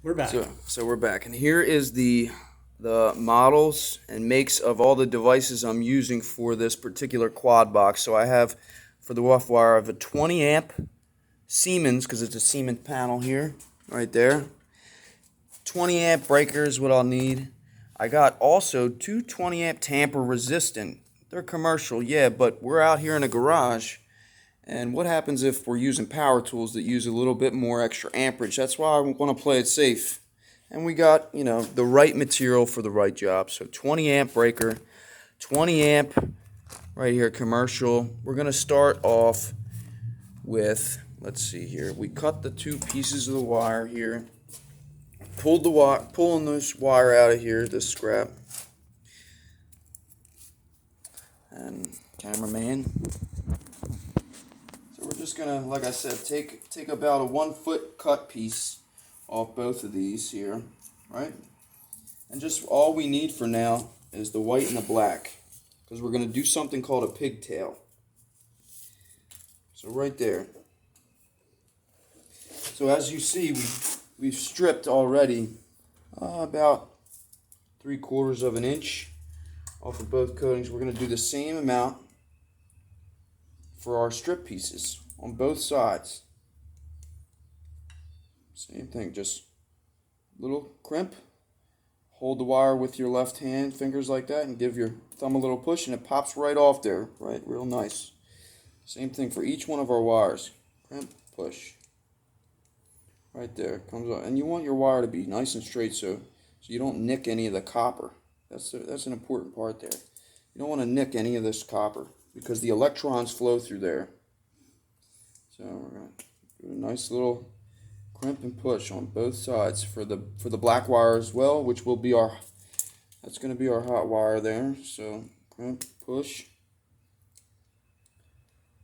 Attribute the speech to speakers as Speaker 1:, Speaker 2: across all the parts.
Speaker 1: We're back.
Speaker 2: So we're back, and here is the models and makes of all the devices I'm using for this particular quad box. So I have for the rough wire, I have a 20 amp Siemens because it's a Siemens panel here, right there. 20 amp breakers is what I'll need. I got also two 20 amp tamper resistant. They're commercial, yeah, but we're out here in a garage. And what happens if we're using power tools that use a little bit more extra amperage? That's why I want to play it safe. And we got, the right material for the right job. So 20 amp breaker, 20 amp right here, commercial. We're going to start off with, let's see here. We cut the two pieces of the wire here. Pulling this wire out of here, this scrap. And cameraman. So we're just gonna, like I said, take about a 1 foot cut piece off both of these here, right? And just all we need for now is the white and the black, because we're gonna do something called a pigtail. So right there. So as you see, we've stripped already about 3/4 of an inch off of both coatings. We're gonna do the same amount for our strip pieces on both sides. Same thing, just little crimp. Hold the wire with your left hand, fingers like that, and give your thumb a little push, and it pops right off there, right? Real nice. Same thing for each one of our wires. Crimp, push. Right there, comes out. And you want your wire to be nice and straight so you don't nick any of the copper. That's an important part there. You don't want to nick any of this copper because the electrons flow through there. So we're going to do a nice little crimp and push on both sides for the black wire as well, which will be that's going to be our hot wire there. So crimp, push,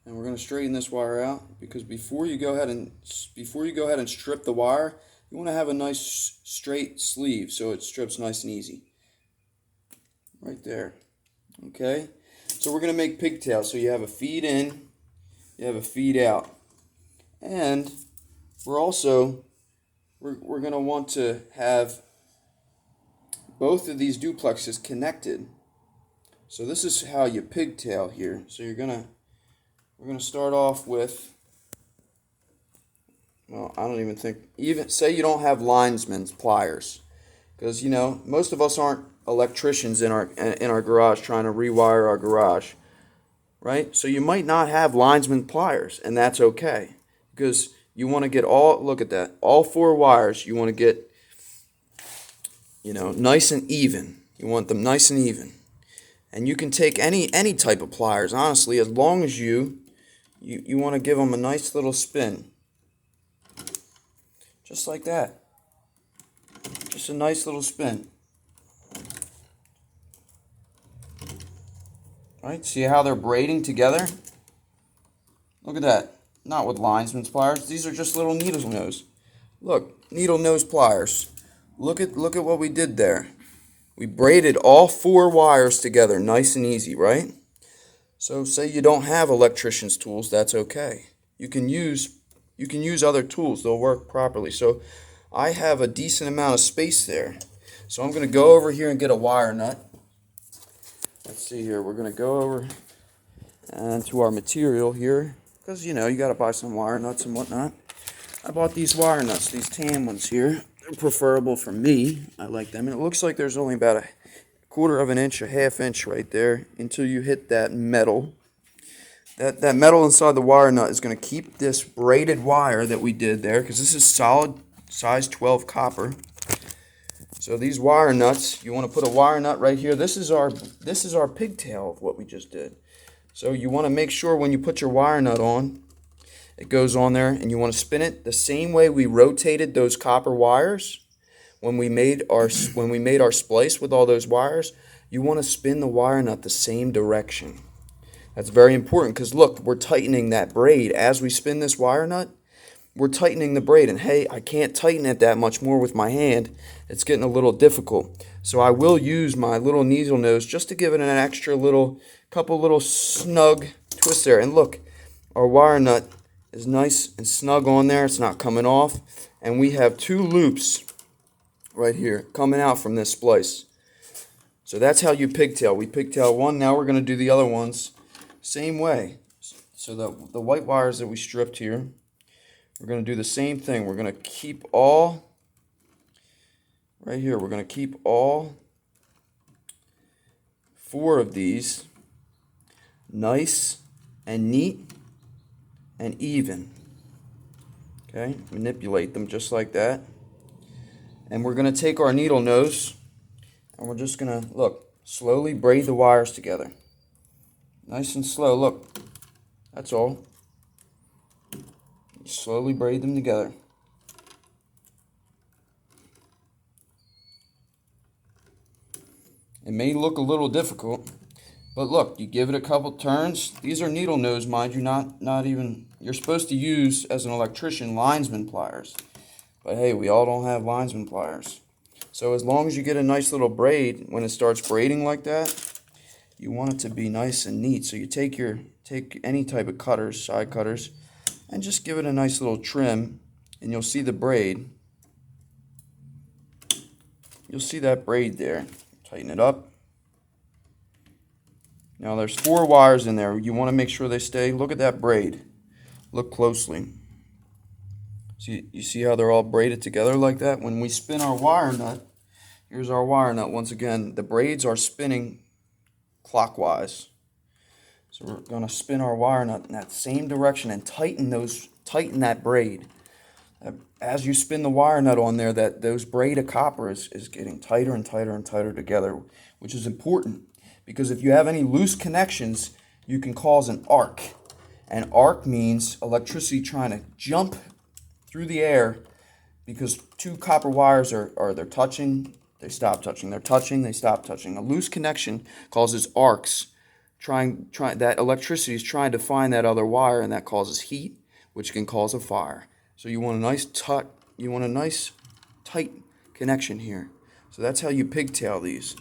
Speaker 2: and we're going to straighten this wire out because before you go ahead and strip the wire, you want to have a nice straight sleeve so it strips nice and easy. Right there. Okay. So we're going to make pigtails. So you have a feed in, you have a feed out, and we're going to want to have both of these duplexes connected. So this is how you pigtail here. So we're going to start off with, well, I don't even think, even say you don't have linesman's pliers, because most of us aren't electricians in our garage trying to rewire our garage, right? So you might not have linesman pliers, and that's okay, because you want to get look at that, all four wires you want to get, nice and even. You want them nice and even. And you can take any type of pliers, honestly, as long as you want to give them a nice little spin. Just like that. Just a nice little spin. Right? See how they're braiding together? Look at that. Not with linesman's pliers. These are just little needle nose. Look, needle nose pliers. Look at what we did there. We braided all four wires together, nice and easy, right? So say you don't have electrician's tools, that's okay. You can use other tools, they'll work properly. So I have a decent amount of space there. So I'm going to go over here and get a wire nut. Let's see here, we're going to go over and to our material here, because you got to buy some wire nuts and whatnot. I bought these wire nuts, these tan ones here. They're preferable for me. I like them. And it looks like there's only about a 1/4 of an inch, a 1/2 inch right there until you hit that metal. That metal inside the wire nut is going to keep this braided wire that we did there, because this is solid size 12 copper. So these wire nuts, you want to put a wire nut right here. This is our pigtail of what we just did. So you want to make sure when you put your wire nut on, it goes on there, and you want to spin it the same way we rotated those copper wires when we made our splice with all those wires. You want to spin the wire nut the same direction. That's very important, because look, we're tightening that braid as we spin this wire nut. We're tightening the braid, and hey, I can't tighten it that much more with my hand. It's getting a little difficult. So I will use my little needle nose just to give it an extra couple little snug twists there. And look, our wire nut is nice and snug on there. It's not coming off. And we have two loops right here, coming out from this splice. So that's how you pigtail. We pigtail one, now we're going to do the other ones same way. So the white wires that we stripped here, we're going to do the same thing. We're going to keep all, right here, we're going to keep all 4 of these nice and neat and even. Okay, manipulate them just like that. And we're going to take our needle nose and we're just going to, look, slowly braid the wires together. Nice and slow, look. That's all. Slowly braid them together. It may look a little difficult, but look, you give it a couple turns. These are needle nose, mind you, not even, you're supposed to use, as an electrician, linesman pliers. But hey, we all don't have linesman pliers. So as long as you get a nice little braid, when it starts braiding like that, you want it to be nice and neat. So you take any type of cutters, side cutters, and just give it a nice little trim, and you'll see the braid. You'll see that braid there. Tighten it up. Now there's 4 wires in there. You want to make sure they stay. Look at that braid. Look closely. See, you see how they're all braided together like that? When we spin our wire nut, here's our wire nut. Once again, the braids are spinning clockwise. So we're going to spin our wire nut in that same direction and tighten that braid. As you spin the wire nut on there, those braid of copper is getting tighter and tighter and tighter together, which is important because if you have any loose connections, you can cause an arc. An arc means electricity trying to jump through the air because 2 copper wires they're touching, they stop touching, they're touching, they stop touching. A loose connection causes arcs. That electricity is trying to find that other wire, and that causes heat, which can cause a fire. So you want a nice tight connection here. So that's how you pigtail these.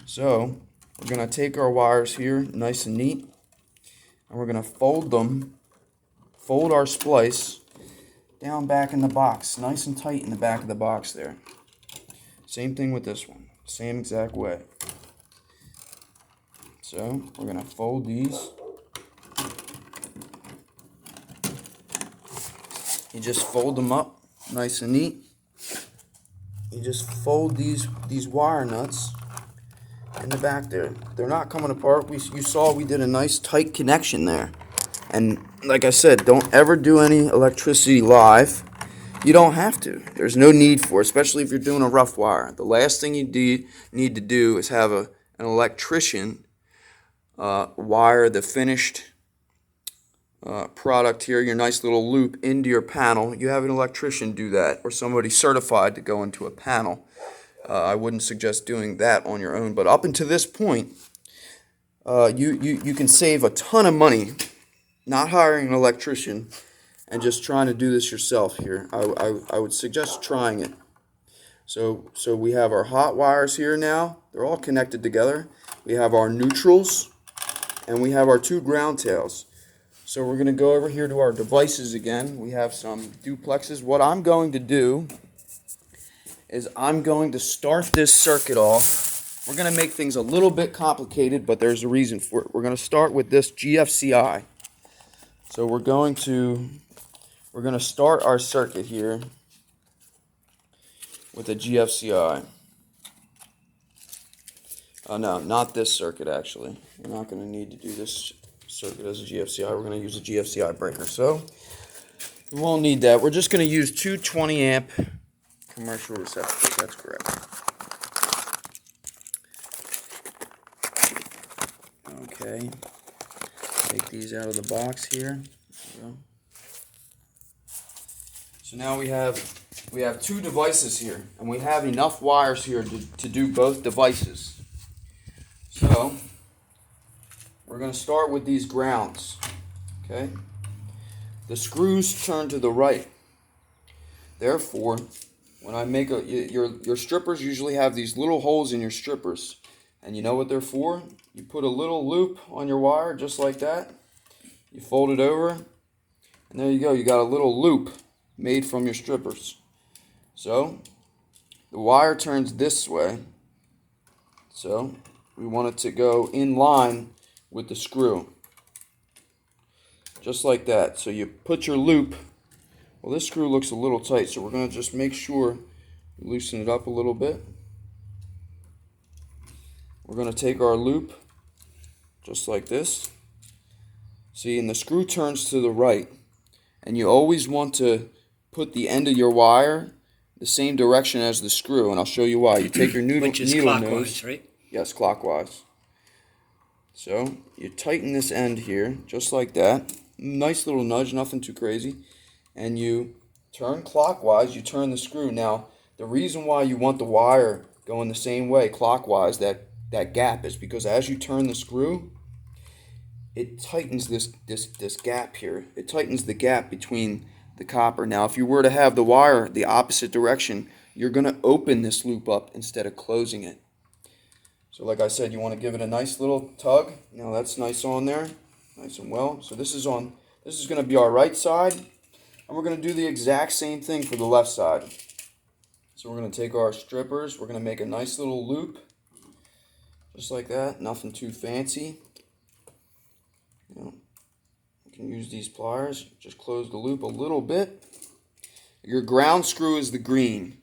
Speaker 2: So we're going to take our wires here, nice and neat, and we're going to fold our splice down back in the box, nice and tight in the back of the box there. Same thing with this one, same exact way. So we're going to fold these. You just fold them up nice and neat. You just fold these wire nuts in the back there. They're not coming apart. You saw we did a nice tight connection there. And like I said, don't ever do any electricity live. You don't have to. There's no need for it, especially if you're doing a rough wire. The last thing you need to do is have an electrician wire the finished product here, your nice little loop, into your panel. You have an electrician do that, or somebody certified to go into a panel. I wouldn't suggest doing that on your own, but up until this point, you can save a ton of money not hiring an electrician and just trying to do this yourself here. I would suggest trying it. So we have our hot wires here now. They're all connected together. We have our neutrals, and we have our 2 ground tails. So we're going to go over here to our devices again. We have some duplexes. What I'm going to do is I'm going to start this circuit off. We're going to make things a little bit complicated, but there's a reason for it. We're going to start with this GFCI. So we're going to start our circuit here with a GFCI. Oh no, not this circuit actually. We're not going to need to do this circuit as a GFCI. We're going to use a GFCI breaker. So we won't need that. We're just going to use 2 20-amp commercial receptacles. That's correct. Okay. Take these out of the box here. There we go. So now we have 2 devices here, and we have enough wires here to do both devices. So we're going to start with these grounds. Okay? The screws turn to the right. Therefore, when I make your strippers usually have these little holes in your strippers. And you know what they're for? You put a little loop on your wire just like that. You fold it over, and there you go. You got a little loop made from your strippers. So the wire turns this way, so we want it to go in line with the screw, just like that. So you put your loop. Well, this screw looks a little tight, so we're going to just make sure we loosen it up a little bit. We're going to take our loop just like this. See, and the screw turns to the right, and you always want to put the end of your wire the same direction as the screw, and I'll show you why. You take your needle,
Speaker 1: Which is
Speaker 2: needle
Speaker 1: clockwise,
Speaker 2: nose,
Speaker 1: right?
Speaker 2: yes, clockwise. So you tighten this end here, just like that. Nice little nudge, nothing too crazy. And you turn clockwise, you turn the screw. Now, the reason why you want the wire going the same way, clockwise, that gap, is because as you turn the screw, it tightens this gap here. It tightens the gap between the copper. Now, if you were to have the wire the opposite direction, you're going to open this loop up instead of closing it. So like I said, you want to give it a nice little tug. Now that's nice on there, nice and well. So this is going to be our right side, and we're going to do the exact same thing for the left side. So we're going to take our strippers, we're going to make a nice little loop, just like that, nothing too fancy. You can use these pliers, just close the loop a little bit. Your ground screw is the green.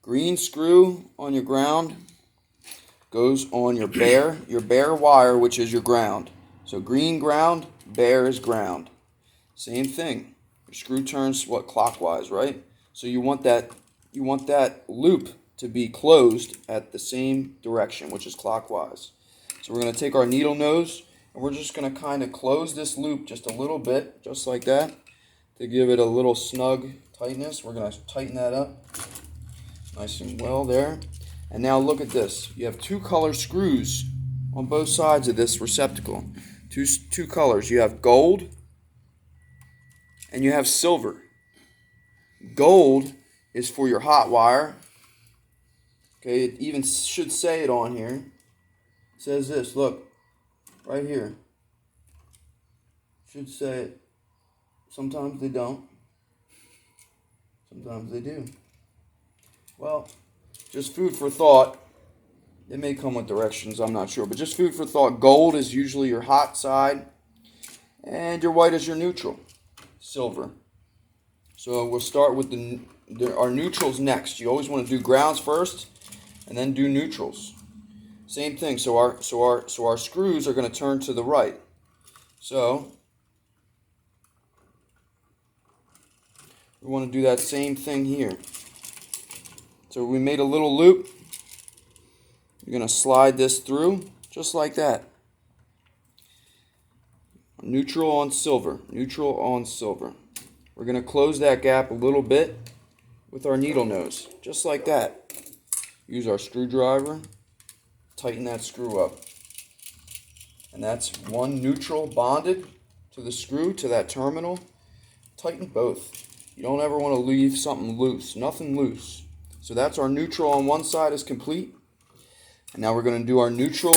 Speaker 2: Green screw on your ground goes on your bare wire, which is your ground. So green ground, bare is ground. Same thing. Your screw turns clockwise, right? So you want that loop to be closed at the same direction, which is clockwise. So we're going to take our needle nose, and we're just going to kind of close this loop just a little bit, just like that, to give it a little snug tightness. We're going to tighten that up nice and well there. And now look at this. You have two color screws on both sides of this receptacle. Two colors. You have gold and you have silver. Gold is for your hot wire. Okay, it even should say it on here. It says this, look, right here. Should say it. Sometimes they don't. Sometimes they do. Well, just food for thought. It may come with directions, I'm not sure, but just food for thought. Gold is usually your hot side, and your white is your neutral. Silver. So we'll start with our neutrals next. You always want to do grounds first, and then do neutrals. Same thing. So our screws are going to turn to the right. So we want to do that same thing here. So we made a little loop. You're going to slide this through just like that. Neutral on silver. Neutral on silver. We're going to close that gap a little bit with our needle nose, just like that. Use our screwdriver. Tighten that screw up. And that's one neutral bonded to the screw, to that terminal. Tighten both. You don't ever want to leave something loose. Nothing loose. So that's our neutral on one side is complete. And now we're going to do our neutral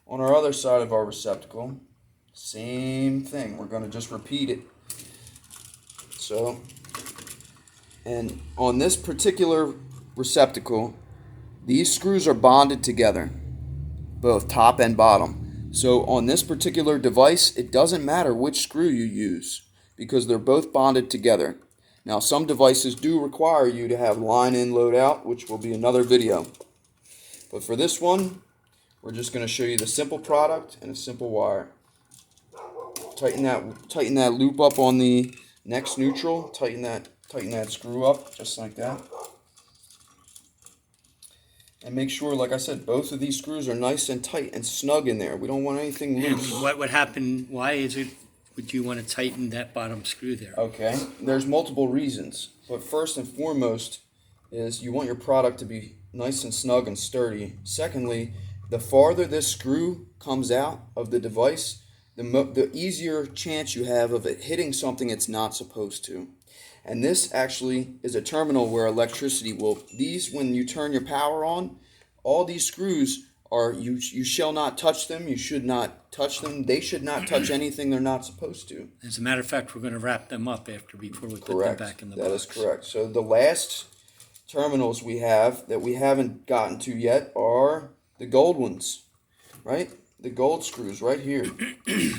Speaker 2: on our other side of our receptacle. Same thing. We're going to just repeat it. So, and on this particular receptacle, these screws are bonded together, both top and bottom. So on this particular device, it doesn't matter which screw you use because they're both bonded together. Now, some devices do require you to have line in, load out, which will be another video. But for this one, we're just going to show you the simple product and a simple wire. Tighten that loop up on the next neutral. Tighten that screw up just like that. And make sure, like I said, both of these screws are nice and tight and snug in there. We don't want anything loose.
Speaker 1: And what would happen? Why would you want to tighten that bottom screw there?
Speaker 2: Okay, there's multiple reasons. But first and foremost is you want your product to be nice and snug and sturdy. Secondly, the farther this screw comes out of the device, the easier chance you have of it hitting something it's not supposed to. And this actually is a terminal where electricity will, when you turn your power on, all these screws are, you shall not touch them, you should not touch them, they should not touch anything they're not supposed to.
Speaker 1: As a matter of fact, we're going to wrap them up before we put them back in the box.
Speaker 2: That is correct. So the last terminals we have that we haven't gotten to yet are the gold ones, right? The gold screws right here.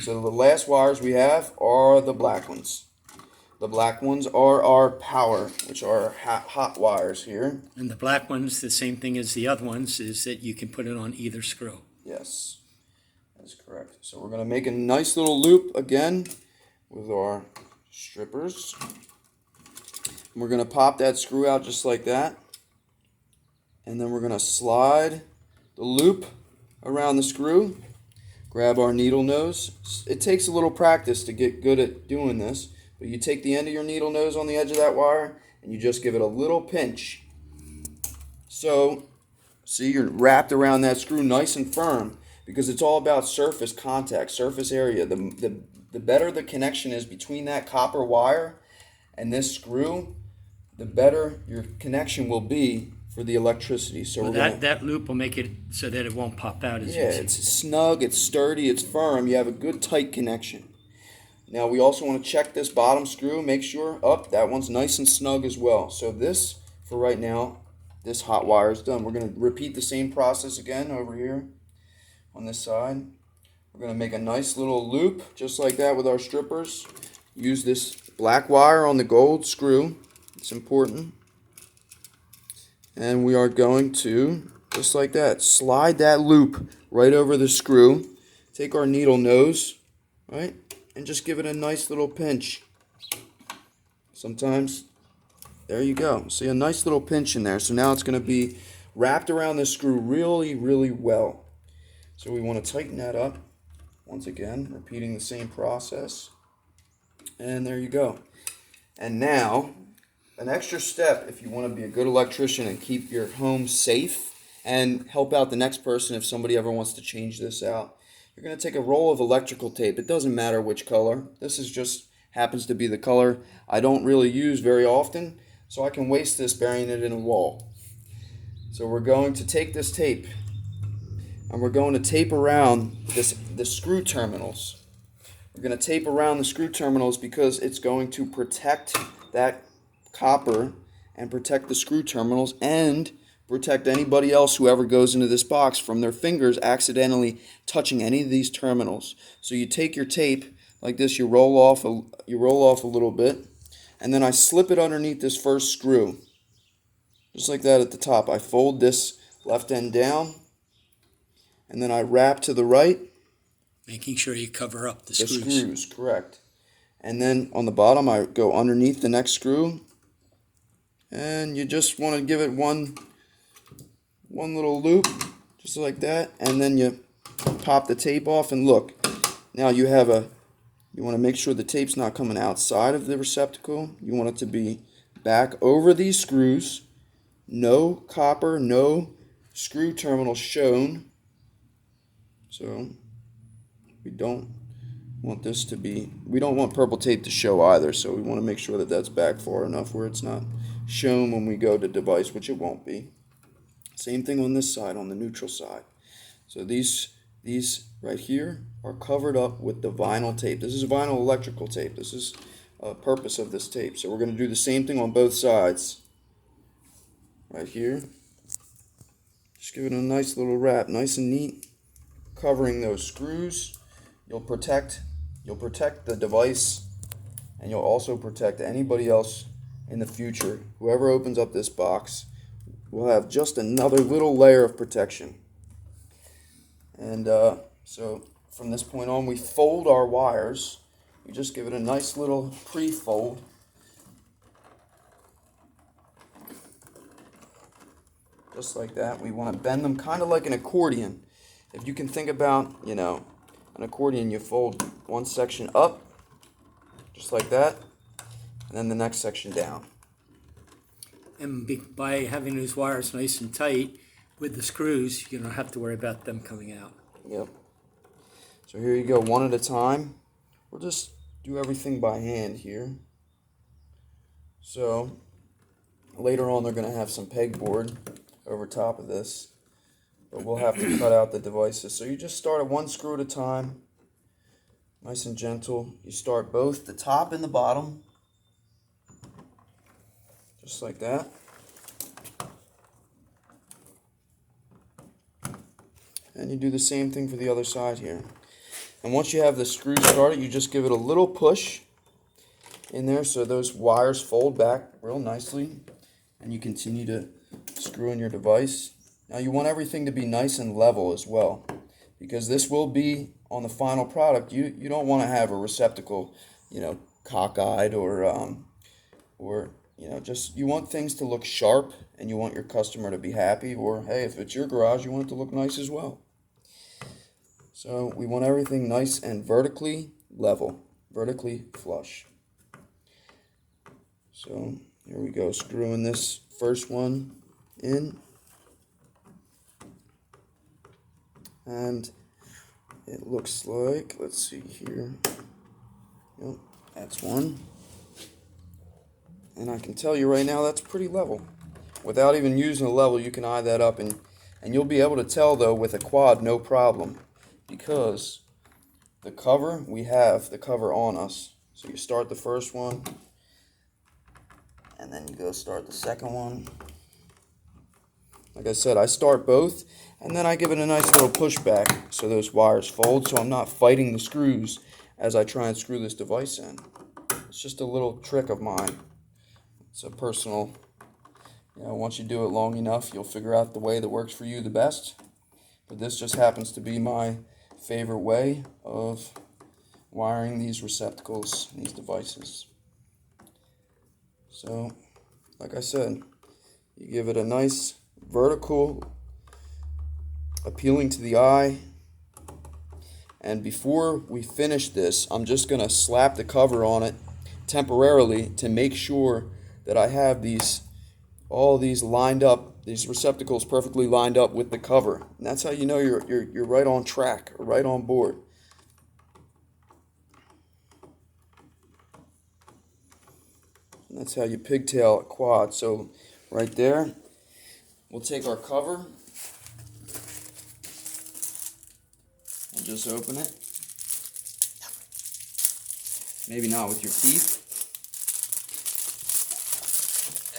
Speaker 2: So the last wires we have are the black ones. The black ones are our power, which are hot wires here.
Speaker 1: And the black ones, the same thing as the other ones, is that you can put it on either screw.
Speaker 2: Yes, that's correct. So we're going to make a nice little loop again with our strippers. And we're going to pop that screw out just like that. And then we're going to slide the loop around the screw. Grab our needle nose. It takes a little practice to get good at doing this. But you take the end of your needle nose on the edge of that wire and you just give it a little pinch. So, see, you're wrapped around that screw nice and firm because it's all about surface contact, surface area. The better the connection is between that copper wire and this screw, the better your connection will be for the electricity. So
Speaker 1: Well,
Speaker 2: we're
Speaker 1: that loop will make it so that it won't pop out as easy.
Speaker 2: yeah, it's snug, it's sturdy, it's firm. You have a good tight connection. Now we also want to check this bottom screw, make sure, that one's nice and snug as well. So this, for right now, this hot wire is done. We're going to repeat the same process again over here on this side. We're going to make a nice little loop, just like that with our strippers. Use this black wire on the gold screw. It's important. And we are going to, just like that, slide that loop right over the screw. Take our needle nose, right? And just give it a nice little pinch. Sometimes, there you go. See a nice little pinch in there. So now it's going to be wrapped around this screw really, really well. So we want to tighten that up. Once again, repeating the same process. And there you go. And now, an extra step if you want to be a good electrician and keep your home safe and help out the next person if somebody ever wants to change this out. You're going to take a roll of electrical tape. It doesn't matter which color. This is just happens to be the color I don't really use very often, so I can waste this burying it in a wall. So we're going to take this tape and we're going to tape around the screw terminals. We're going to tape around the screw terminals because it's going to protect that copper and protect the screw terminals and protect anybody else who ever goes into this box from their fingers accidentally touching any of these terminals. So you take your tape like this, you roll off a little bit, and then I slip it underneath this first screw. Just like that at the top. I fold this left end down, and then I wrap to the right.
Speaker 1: Making sure you cover up the
Speaker 2: The
Speaker 1: screws.
Speaker 2: screws, correct. And then on the bottom, I go underneath the next screw, and you just want to give it one little loop, just like that, and then you pop the tape off, and look, now you want to make sure the tape's not coming outside of the receptacle. You want it to be back over these screws, no copper, no screw terminal shown. So we don't want we don't want purple tape to show either, so we want to make sure that that's back far enough where it's not shown when we go to device, which it won't be. Same thing on this side, on the neutral side. So these right here are covered up with the vinyl tape. This is vinyl electrical tape. This is the purpose of this tape. So we're going to do the same thing on both sides. Right here. Just give it a nice little wrap, nice and neat, covering those screws. You'll protect the device, and you'll also protect anybody else in the future. Whoever opens up this box will have just another little layer of protection. And so from this point on, we fold our wires. We just give it a nice little pre-fold. Just like that. We want to bend them kind of like an accordion. If you can think about, an accordion, you fold one section up, just like that, and then the next section down.
Speaker 1: And by having those wires nice and tight with the screws, you don't have to worry about them coming out.
Speaker 2: Yep. So here you go, one at a time. We'll just do everything by hand here. So later on they're going to have some pegboard over top of this, but we'll have to cut out the devices. So you just start at one screw at a time, nice and gentle. You start both the top and the bottom, just like that. and you do the same thing for the other side here. And once you have the screw started, you just give it a little push in there so those wires fold back real nicely, and you continue to screw in your device. Now you want everything to be nice and level as well, because this will be on the final product. You don't want to have a receptacle, cockeyed or just, you want things to look sharp, and you want your customer to be happy, or hey, if it's your garage, you want it to look nice as well. So we want everything nice and vertically level, vertically flush. So here we go, screwing this first one in, and it looks like, let's see here, yep, that's one. And I can tell you right now that's pretty level. Without even using a level, you can eye that up, and you'll be able to tell though with a quad no problem, because the cover, we have the cover on us. So you start the first one, and then you go start the second one. Like I said, I start both, and then I give it a nice little push back so those wires fold, so I'm not fighting the screws as I try and screw this device in. It's just a little trick of mine. It's a personal, once you do it long enough, you'll figure out the way that works for you the best. But this just happens to be my favorite way of wiring these receptacles, these devices. So, like I said, you give it a nice vertical, appealing to the eye. And before we finish this, I'm just going to slap the cover on it temporarily to make sure that I have all these lined up, these receptacles perfectly lined up with the cover. And that's how you know you're right on track, or right on board. And that's how you pigtail a quad. So right there, we'll take our cover, we'll just open it. Maybe not with your teeth.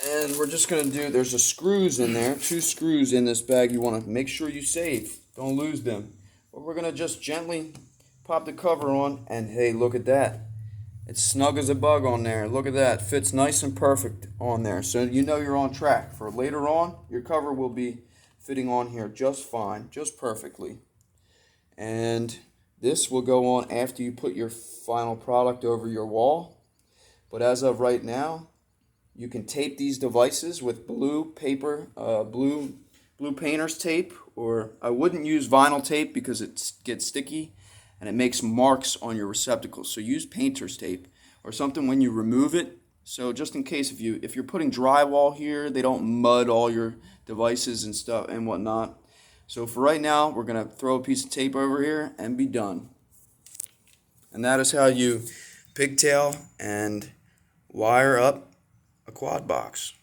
Speaker 2: And we're just going to do, there's screws in there, 2 screws in this bag you want to make sure you save. Don't lose them. But we're going to just gently pop the cover on, and hey, look at that. It's snug as a bug on there. Look at that. Fits nice and perfect on there. So you know you're on track. For later on, your cover will be fitting on here just fine, just perfectly. And this will go on after you put your final product over your wall. But as of right now, you can tape these devices with blue paper, blue painter's tape, or I wouldn't use vinyl tape because it gets sticky and it makes marks on your receptacles. So use painter's tape or something when you remove it. So just in case if you're putting drywall here, they don't mud all your devices and stuff and whatnot. So for right now, we're gonna throw a piece of tape over here and be done. And that is how you pigtail and wire up a quad box.